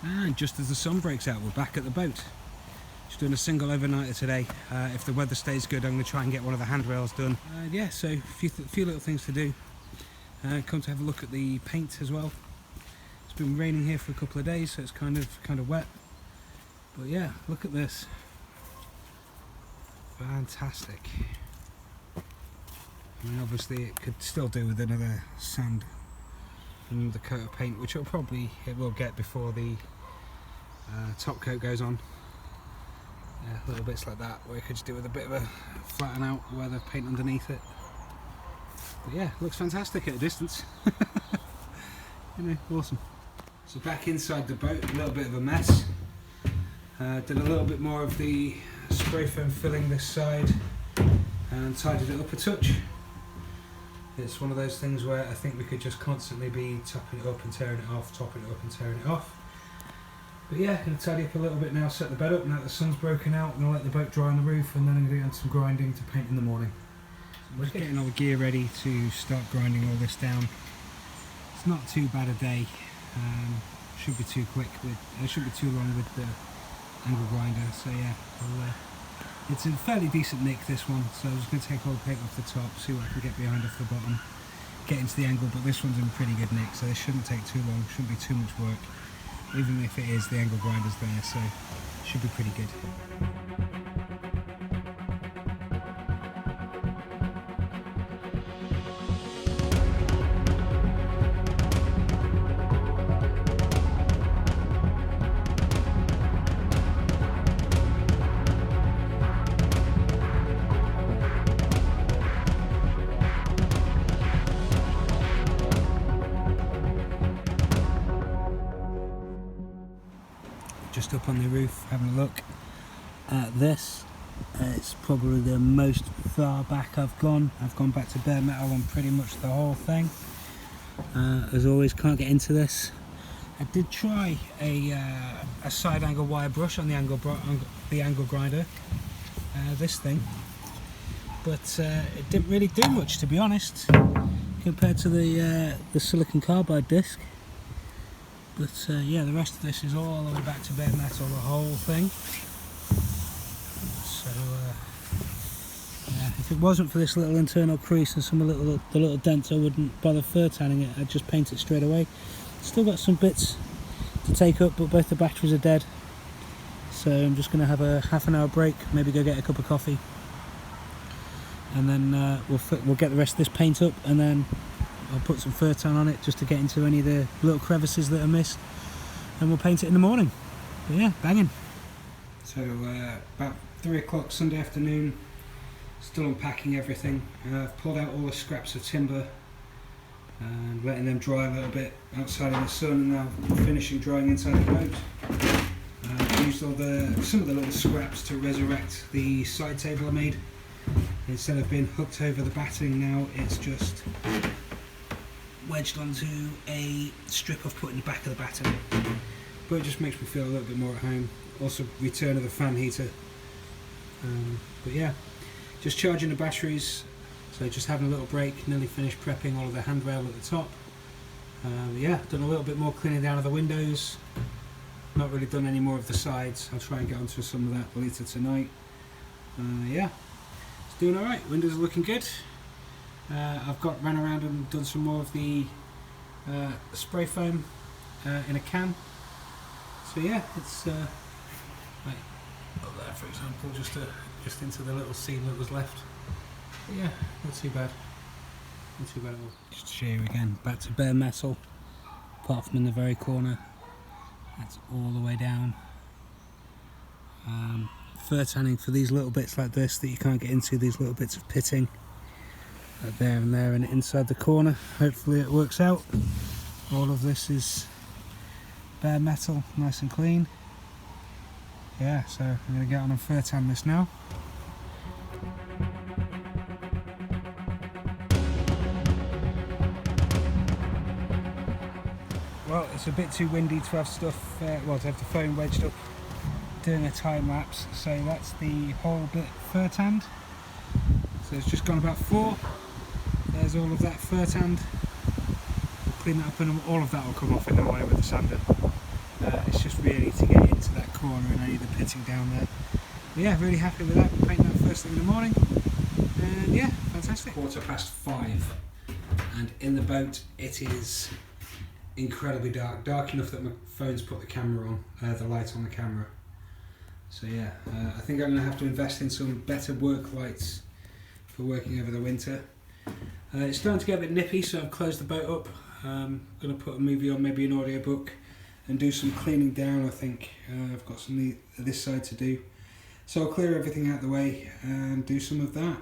And just as the sun breaks out, we're back at the boat. Just doing a single overnighter today. If the weather stays good, I'm going to try and get one of the handrails done. Yeah, so a few little things to do. Come to have a look at the paint as well. It's been raining here for a couple of days, so it's kind of wet. But yeah, look at this. Fantastic. I mean, obviously it could still do with another sand and another coat of paint, which it will get before the top coat goes on. Yeah, little bits like that where you could just do with a bit of a flatten out weather paint underneath it. But yeah, looks fantastic at a distance. You know, awesome. So back inside the boat, a little bit of a mess. Did a little bit more of the spray foam filling this side and tidied it up a touch. It's one of those things where I think we could just constantly be topping it up and tearing it off, topping it up and tearing it off. But yeah, I'm going to tidy up a little bit now, set the bed up. Now that the sun's broken out, I'm going to let the boat dry on the roof, and then I'm going to get on some grinding to paint in the morning. We're just getting all the gear ready to start grinding all this down. It's not too bad a day. Should be too quick with, should be too long with the angle grinder. So yeah, it's a fairly decent nick, this one. So I'm just going to take all the paint off the top, see what I can get behind off the bottom, get into the angle. But this one's in pretty good nick, so this shouldn't take too long. Shouldn't be too much work. Even if it is, the angle grinder's there, so it should be pretty good. Just up on the roof, having a look at this. It's probably the most far back I've gone. I've gone back to bare metal on pretty much the whole thing. As always, can't get into this. I did try a side angle wire brush on the angle grinder, this thing, but it didn't really do much, to be honest, compared to the silicon carbide disc. But yeah, the rest of this is all the way back to bare metal, the whole thing. So yeah, if it wasn't for this little internal crease and some of the little dents, I wouldn't bother fur tanning it. I'd just paint it straight away. Still got some bits to take up, but both the batteries are dead. So I'm just going to have a half an hour break, maybe go get a cup of coffee, and then we'll get the rest of this paint up, and then I'll put some fur tan on it just to get into any of the little crevices that are missed, and we'll paint it in the morning. But yeah, banging. So about 3 o'clock Sunday afternoon, still unpacking everything. I've pulled out all the scraps of timber and letting them dry a little bit outside in the sun, and now finishing drying inside the boat. I've used some of the little scraps to resurrect the side table I made. Instead of being hooked over the batting, now it's just wedged onto a strip I've put in the back of the batting. But it just makes me feel a little bit more at home. Also, return of the fan heater. But yeah, just charging the batteries. So just having a little break, nearly finished prepping all of the handrail at the top. Yeah, done a little bit more cleaning down of the windows. Not really done any more of the sides. I'll try and get onto some of that later tonight. Yeah, it's doing alright. Windows are looking good. I've ran around and done some more of the spray foam in a can. So yeah, it's right up there, for example, just into the little seam that was left. But yeah, not too bad. Not too bad at all. Just to show you again, back to bare metal, apart from in the very corner. That's all the way down. Fur tanning for these little bits like this that you can't get into, these little bits of pitting. There and there and inside the corner. Hopefully it works out. All of this is bare metal, nice and clean. Yeah, so I'm going to get on and fur tan this now. Well, it's a bit too windy to have stuff, to have the phone wedged up doing a time lapse. So that's the whole bit fur tanned. So it's just gone about 4. There's all of that fur tanned. We'll clean that up and all of that will come off in the morning with the sander. It's just pitting down there. But yeah, really happy with that. Painting that first thing in the morning, and yeah, fantastic. 5:15, and in the boat it is incredibly dark enough that my phone's put the camera on, the light on the camera. So yeah, I think I'm going to have to invest in some better work lights for working over the winter. It's starting to get a bit nippy, so I've closed the boat up. I'm going to put a movie on, maybe an audiobook, and do some cleaning down. I think I've got some this side to do, so I'll clear everything out of the way and do some of that.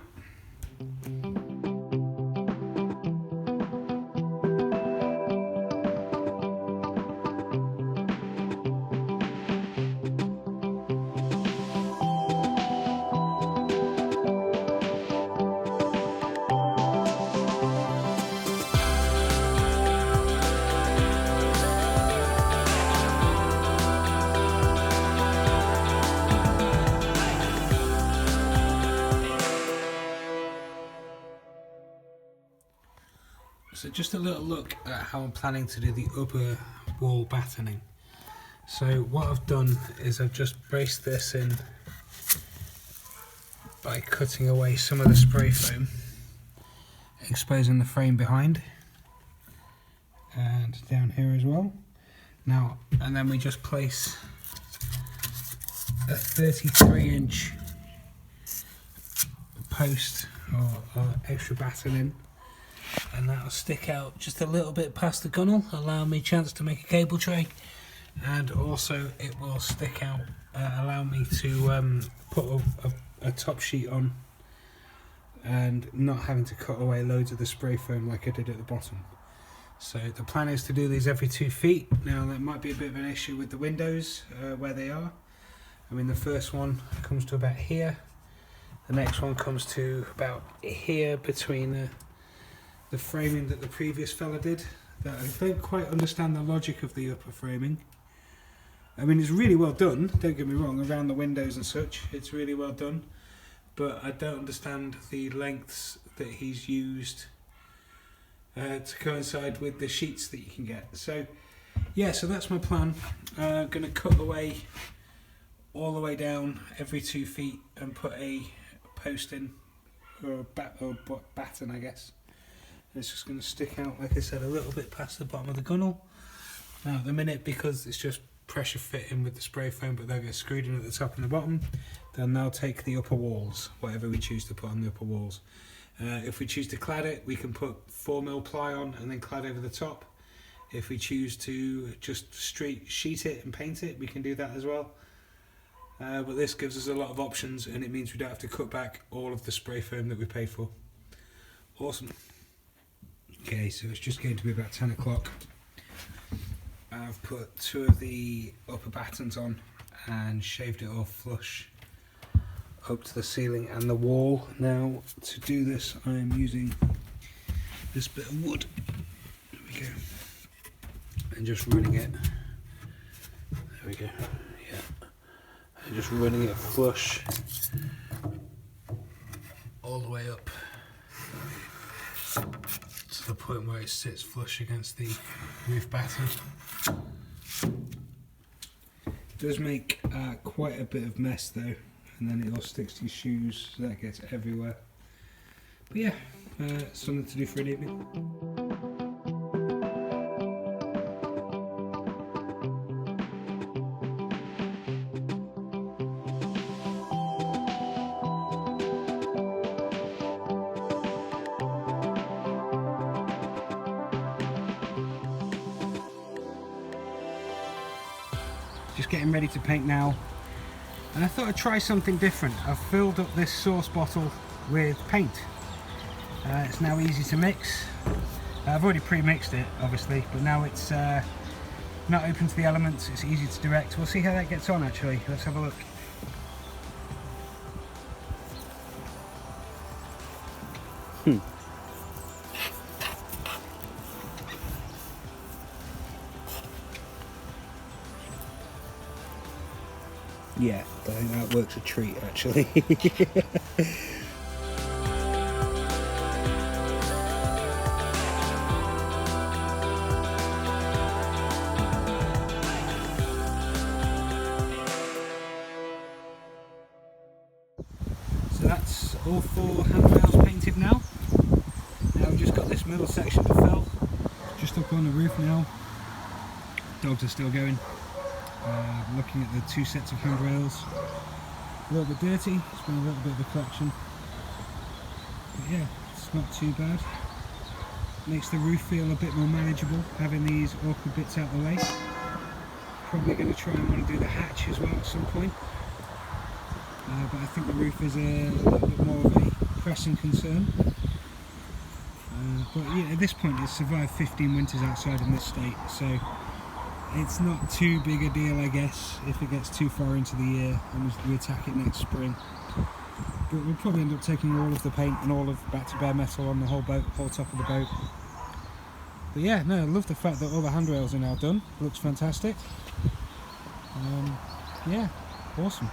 So just a little look at how I'm planning to do the upper wall battening. So what I've done is I've just braced this in by cutting away some of the spray foam, exposing the frame behind and down here as well. Now, and then we just place a 33-inch post or extra batten in, and that'll stick out just a little bit past the gunnel, allow me a chance to make a cable tray, and also it will stick out, allow me to put a top sheet on and not having to cut away loads of the spray foam like I did at the bottom. So the plan is to do these every 2 feet. Now that might be a bit of an issue with the windows where they are. I mean, the first one comes to about here, the next one comes to about here between the framing that the previous fella did. That I don't quite understand the logic of the upper framing. I mean, it's really well done, don't get me wrong, around the windows and such, it's really well done, but I don't understand the lengths that he's used to coincide with the sheets that you can get. So yeah, so that's my plan. I'm going to cut away all the way down every 2 feet and put a post in, or batten, I guess. It's just going to stick out, like I said, a little bit past the bottom of the gunnel. Now at the minute, because it's just pressure fitting with the spray foam, but they'll get screwed in at the top and the bottom, then they'll take the upper walls, whatever we choose to put on the upper walls. If we choose to clad it, we can put 4mm ply on and then clad over the top. If we choose to just straight sheet it and paint it, we can do that as well. But this gives us a lot of options, and it means we don't have to cut back all of the spray foam that we paid for. Awesome. Okay, so it's just going to be about 10 o'clock. I've put 2 of the upper battens on and shaved it off flush up to the ceiling and the wall. Now to do this, I'm using this bit of wood, there we go, and just running it, there we go, yeah, and just running it flush all the way up to the point where it sits flush against the roof batten. It does make quite a bit of mess though, and then it all sticks to your shoes, so that gets everywhere. But yeah, something to do for an evening. Just getting ready to paint now, and I thought I'd try something different. I've filled up this sauce bottle with paint. It's now easy to mix. I've already pre-mixed it obviously, but now it's not open to the elements, it's easy to direct. We'll see how that gets on actually. Let's have a look. Yeah, I think that works a treat actually. all 4 handrails painted now. Now we've just got this middle section to fill. Just up on the roof now. Dogs are still going. Looking at the 2 sets of handrails. A little bit dirty, it's been a little bit of a collection. But yeah, it's not too bad. Makes the roof feel a bit more manageable, having these awkward bits out the way. Probably going to try and want to do the hatch as well at some point. But I think the roof is a little bit more of a pressing concern. But yeah, at this point it's survived 15 winters outside in this state, so it's not too big a deal, I guess, if it gets too far into the year and we attack it next spring. But we'll probably end up taking all of the paint and all of back to bare metal on the whole boat, whole top of the boat. But yeah, no, I love the fact that all the handrails are now done. Looks fantastic. Yeah, awesome.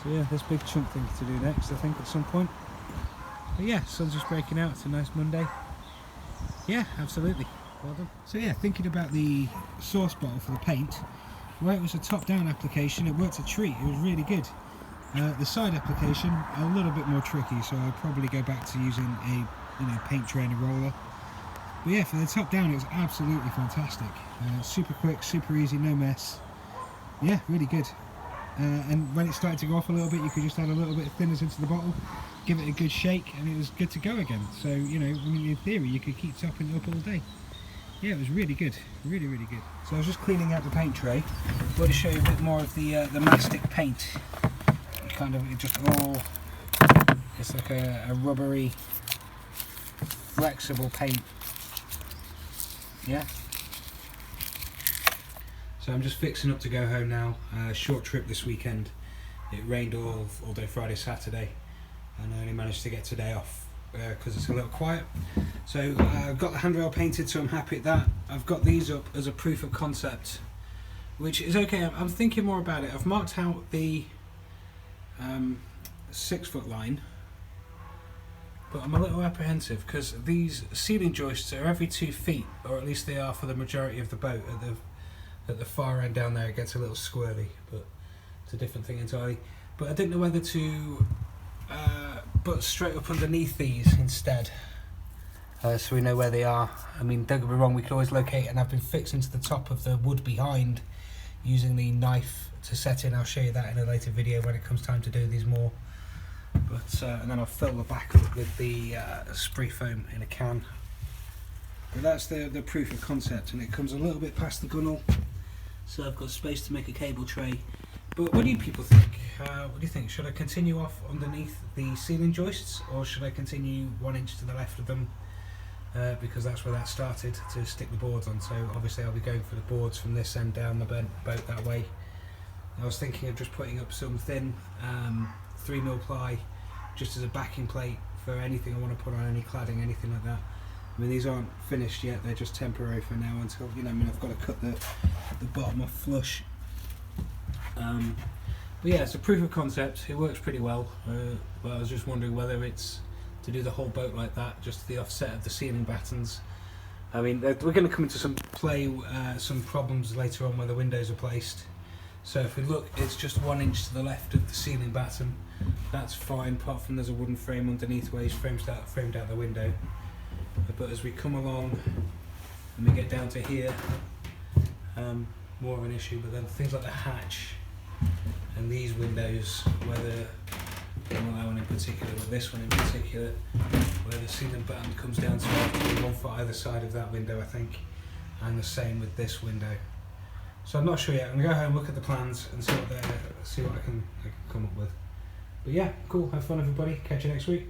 So yeah, this big chunk thing to do next, I think, at some point. But yeah, sun's just breaking out. It's a nice Monday. Yeah, absolutely. Well done. So yeah, thinking about the sauce bottle for the paint, where it was a top-down application, it worked a treat. It was really good. The side application, a little bit more tricky, so I'll probably go back to using a paint tray and a roller. But yeah, for the top-down, it was absolutely fantastic. Super quick, super easy, no mess. Yeah, really good. And when it started to go off a little bit, you could just add a little bit of thinners into the bottle, give it a good shake, and it was good to go again. So, you know, I mean, in theory, you could keep topping it up all day. Yeah, it was really good, really, really good. So I was just cleaning out the paint tray. I want to show you a bit more of the mastic paint. It just all, it's like a rubbery, flexible paint. Yeah. So I'm just fixing up to go home now. Short trip this weekend. It rained all day Friday, Saturday, and I only managed to get today off because it's a little quiet. So I've got the handrail painted, so I'm happy at that. I've got these up as a proof of concept, which is okay. I'm thinking more about it. I've marked out the 6-foot line, but I'm a little apprehensive because these ceiling joists are every 2 feet, or at least they are for the majority of the boat. At the far end down there it gets a little squirrely, but it's a different thing entirely. But I didn't know whether to put straight up underneath these instead, so we know where they are. I mean, don't get me wrong, we can always locate, and I've been fixing to the top of the wood behind using the knife to set in. I'll show you that in a later video when it comes time to do these more. But and then I'll fill the back up with the spray foam in a can. But that's the proof of concept, and it comes a little bit past the gunnel, so I've got space to make a cable tray. But what do you people think? What do you think? Should I continue off underneath the ceiling joists, or should I continue 1 inch to the left of them? Because that's where that started, to stick the boards on. So obviously I'll be going for the boards from this end down the boat that way. I was thinking of just putting up some thin 3mm ply just as a backing plate for anything I want to put on, any cladding, anything like that. I mean, these aren't finished yet, they're just temporary for now until, you know, I mean, I've got to cut the bottom off flush. But yeah, it's a proof of concept, it works pretty well, but I was just wondering whether it's to do the whole boat like that, just the offset of the ceiling battens. I mean, we're going to come into some problems later on where the windows are placed. So if we look, it's just 1 inch to the left of the ceiling batten. That's fine, apart from there's a wooden frame underneath where he's framed out the window. But as we come along and we get down to here, more of an issue. But then things like the hatch and these windows, whether that one in particular, but this one in particular, where the ceiling batten comes down to 1 foot either side of that window, I think, and the same with this window. So I'm not sure yet. I'm gonna go home, look at the plans, and see what I can come up with. But yeah, cool. Have fun, everybody. Catch you next week.